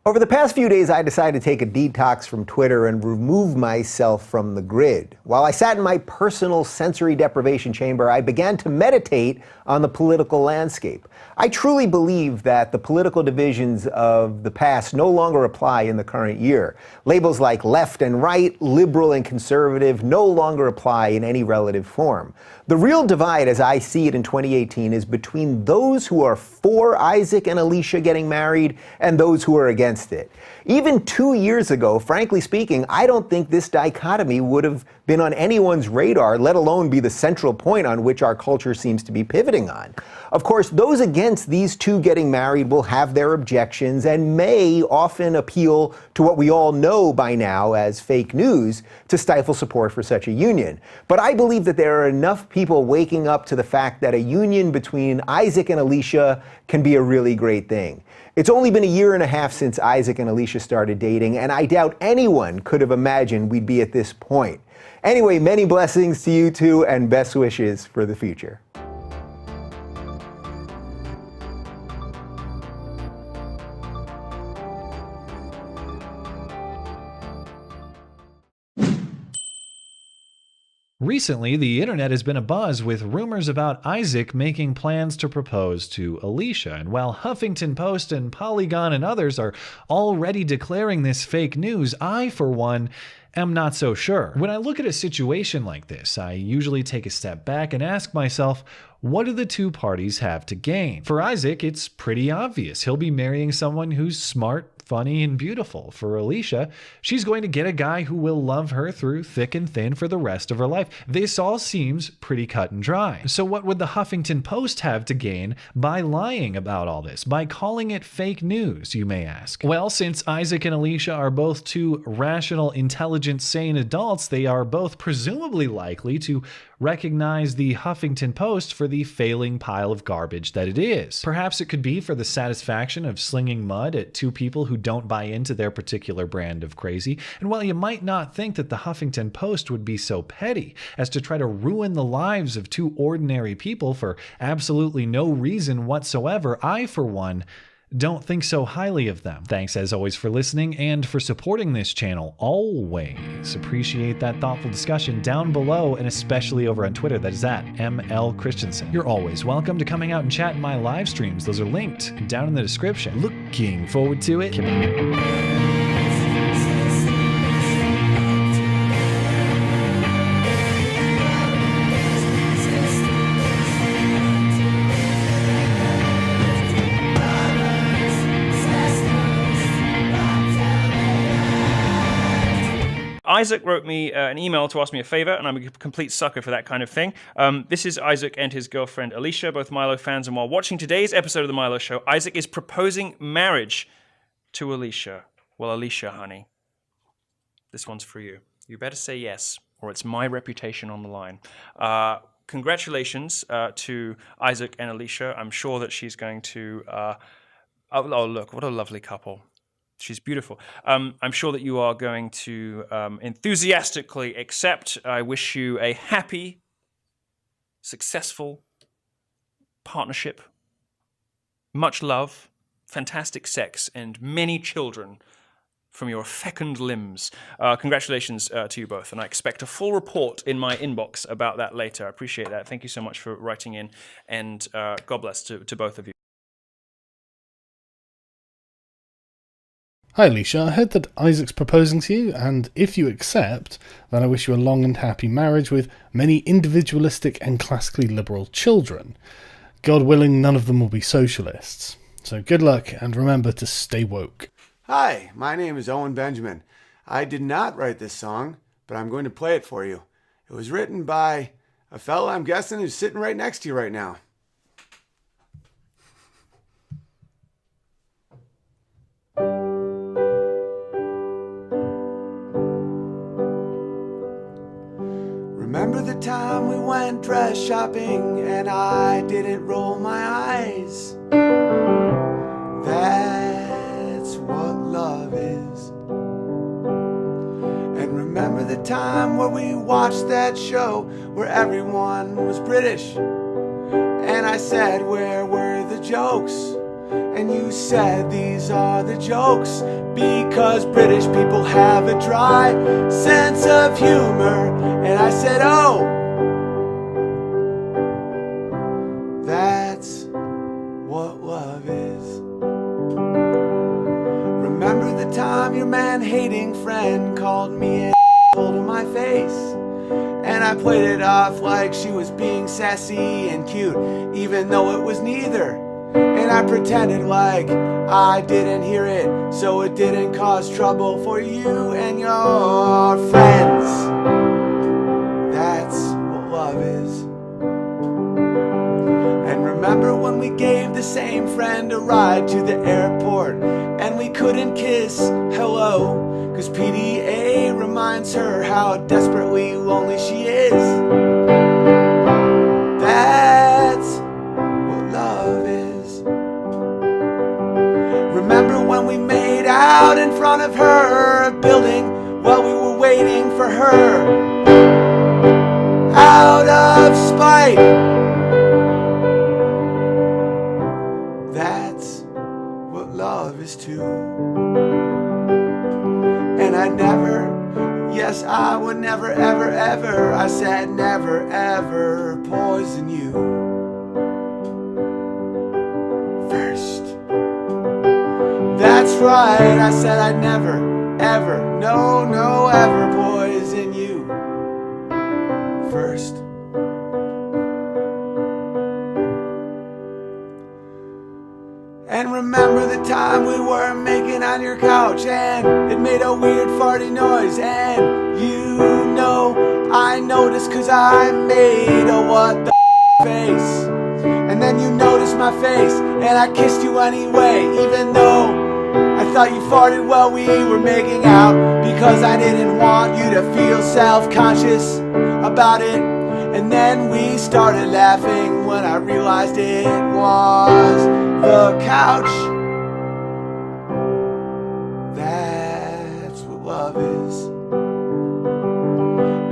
Over the past few days, I decided to take a detox from Twitter and remove myself from the grid. While I sat in my personal sensory deprivation chamber, I began to meditate on the political landscape. I truly believe that the political divisions of the past no longer apply in the current year. Labels like left and right, liberal and conservative no longer apply in any relative form. The real divide, as I see it in 2018, is between those who are for Isaac and Alicia getting married and those who are against it. Even 2 years ago, frankly speaking, I don't think this dichotomy would have been on anyone's radar, let alone be the central point on which our culture seems to be pivoting on. Of course, those against these two getting married will have their objections and may often appeal to what we all know by now as fake news to stifle support for such a union. But I believe that there are enough people waking up to the fact that a union between Isaac and Alicia can be a really great thing. It's only been a year and a half since Isaac and Alicia started dating, and I doubt anyone could have imagined we'd be at this point. Anyway, many blessings to you two and best wishes for the future. Recently, the internet has been abuzz with rumors about Isaac making plans to propose to Alicia, and while Huffington Post and Polygon and others are already declaring this fake news, I, for one, am not so sure. When I look at a situation like this, I usually take a step back and ask myself, what do the two parties have to gain? For Isaac, it's pretty obvious. He'll be marrying someone who's smart, funny, and beautiful. For Alicia, she's going to get a guy who will love her through thick and thin for the rest of her life. This all seems pretty cut and dry. So what would the Huffington Post have to gain by lying about all this, by calling it fake news, you may ask? Well, since Isaac and Alicia are both two rational, intelligent, sane adults, they are both presumably likely to recognize the Huffington Post for the failing pile of garbage that it is. Perhaps it could be for the satisfaction of slinging mud at two people who don't buy into their particular brand of crazy. And while you might not think that the Huffington Post would be so petty as to try to ruin the lives of two ordinary people for absolutely no reason whatsoever, I, for one, don't think so highly of them. Thanks as always for listening and for supporting this channel. Always appreciate that thoughtful discussion down below and especially over on Twitter. That is at ML Christensen. You're always welcome to coming out and chat in my live streams. Those are linked down in the description. Looking forward to it. Isaac wrote me an email to ask me a favor, and I'm a complete sucker for that kind of thing. This is Isaac and his girlfriend Alicia, both Milo fans, and while watching today's episode of The Milo Show, Isaac is proposing marriage to Alicia. Well, Alicia, honey, this one's for you. You better say yes, or it's my reputation on the line. Congratulations to Isaac and Alicia. I'm sure that she's going to... oh, look, what a lovely couple. She's beautiful. I'm sure that you are going to enthusiastically accept. I wish you a happy, successful partnership, much love, fantastic sex, and many children from your fecund limbs. Congratulations to you both, and I expect a full report in my inbox about that later. I appreciate that. Thank you so much for writing in, and God bless to both of you. Hi Alicia, I heard that Isaac's proposing to you, and if you accept, then I wish you a long and happy marriage with many individualistic and classically liberal children. God willing, none of them will be socialists. So good luck, and remember to stay woke. Hi, my name is Owen Benjamin. I did not write this song, but I'm going to play it for you. It was written by a fellow I'm guessing who's sitting right next to you right now. Remember the time we went dress shopping and I didn't roll my eyes? That's what love is. And remember the time where we watched that show where everyone was British? And I said, where were the jokes? And you said these are the jokes because British people have a dry sense of humor. And I said, oh, that's what love is. Remember the time your man-hating friend called me an asshole to my face? And I played it off like she was being sassy and cute, even though it was neither. And I pretended like I didn't hear it, so it didn't cause trouble for you and your friends. That's what love is. And remember when we gave the same friend a ride to the airport and we couldn't kiss hello? 'Cause PDA reminds her how desperately lonely she is. That's what love is. Remember when we made out in front of her building while we were waiting for her? Out of spite. That's what love is too. And I never, yes, I would never, ever, ever, I said never, ever poison you first. That's right, I said I'd never, ever, no, no, ever poison you first. And remember the time we were making on your couch and it made a weird farty noise, and you know I noticed 'cause I made a what the face. And then you noticed my face and I kissed you anyway, even though I thought you farted while we were making out, because I didn't want you to feel self-conscious about it. And then we started laughing when I realized it was the couch. That's what love is.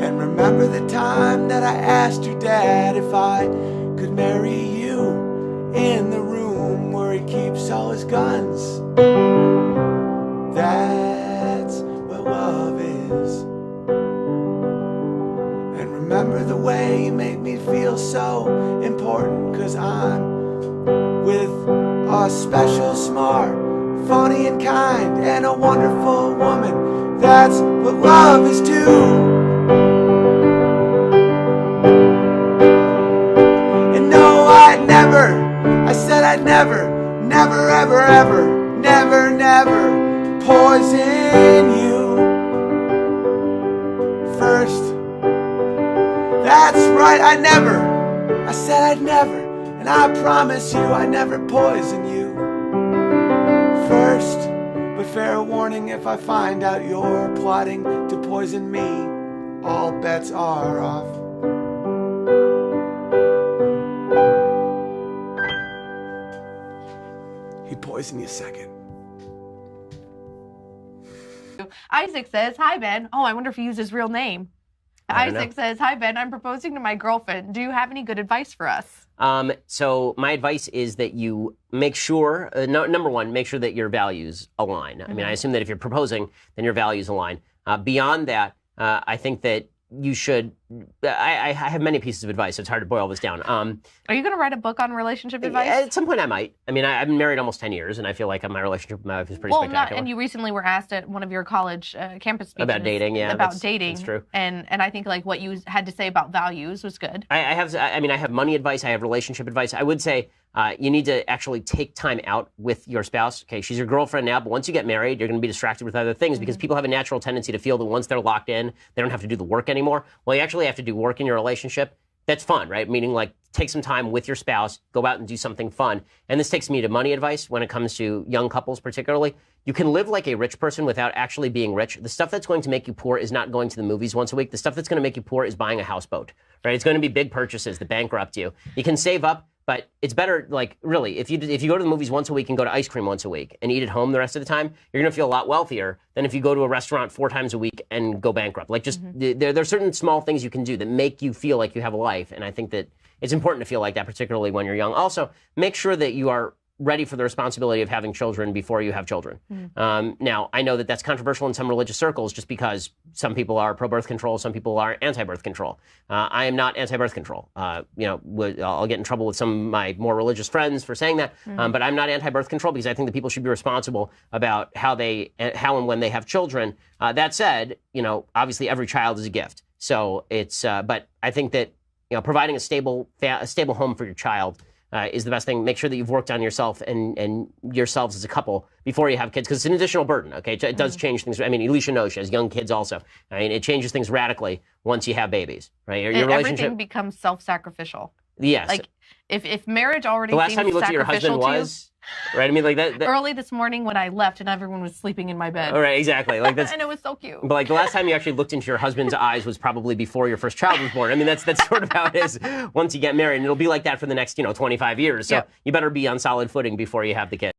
And remember the time that I asked your dad if I could marry you in the room where he keeps all his guns? That's what love is. And remember the way you made me feel so important, 'cause I'm with a special, smart, funny and kind, and a wonderful woman. That's what love is too. And no, I'd never, I said I'd never, never, ever, ever, never, never poison you first. That's right, I never, I said I'd never. And I promise you I never poison you first. But fair warning, if I find out you're plotting to poison me, all bets are off. He'd poison you second. Isaac says, "Hi, Ben." Oh, I wonder if he used his real name. Isaac says, "Hi, Ben. I'm proposing to my girlfriend. Do you have any good advice for us?" So my advice is that you make sure, number one, make sure that your values align. I mean, I assume that if you're proposing, then your values align. Beyond that, I think that you should, I have many pieces of advice, so it's hard to boil this down. Are you going to write a book on relationship advice? At some point I might. I mean, I've been married almost 10 years, and I feel like my relationship with my wife is pretty spectacular. And you recently were asked at one of your college campus speeches. About dating, yeah. About dating. That's true. And I think like what you had to say about values was good. I have money advice, I have relationship advice. I would say you need to actually take time out with your spouse. Okay, she's your girlfriend now, but once you get married, you're going to be distracted with other things because people have a natural tendency to feel that once they're locked in, they don't have to do the work anymore. Well, you actually have to do work in your relationship. That's fun, right? Meaning like take some time with your spouse, go out and do something fun. And this takes me to money advice when it comes to young couples particularly. You can live like a rich person without actually being rich. The stuff that's going to make you poor is not going to the movies once a week. The stuff that's going to make you poor is buying a houseboat, right? It's going to be big purchases that bankrupt you. You can save up, but it's better, like, really, if you go to the movies once a week and go to ice cream once a week and eat at home the rest of the time, you're going to feel a lot wealthier than if you go to a restaurant 4 times a week and go bankrupt. Like, just, there are certain small things you can do that make you feel like you have a life, and I think that it's important to feel like that, particularly when you're young. Also, make sure that you are ready for the responsibility of having children before you have children. Now, I know that that's controversial in some religious circles just because some people are pro-birth control, some people are anti-birth control. I am not anti-birth control. I'll get in trouble with some of my more religious friends for saying that, but I'm not anti-birth control because I think that people should be responsible about how and when they have children. That said, obviously every child is a gift. So it's, but I think that, providing a stable home for your child is the best thing. Make sure that you've worked on yourself and yourselves as a couple before you have kids, because it's an additional burden, okay? It does change things. I mean, Alicia knows she has young kids also. I mean, it changes things radically once you have babies, right? Your relationship Everything becomes self-sacrificial. Yes. Like, if marriage already The last seems time you looked at your sacrificial husband to you, was, right? I mean, like that. early this morning when I left and everyone was sleeping in my bed. All right, exactly. Like that's. And it was so cute. But like the last time you actually looked into your husband's eyes was probably before your first child was born. I mean, that's sort of how it is once you get married, and it'll be like that for the next 25 years. So Yep. you better be on solid footing before you have the kid.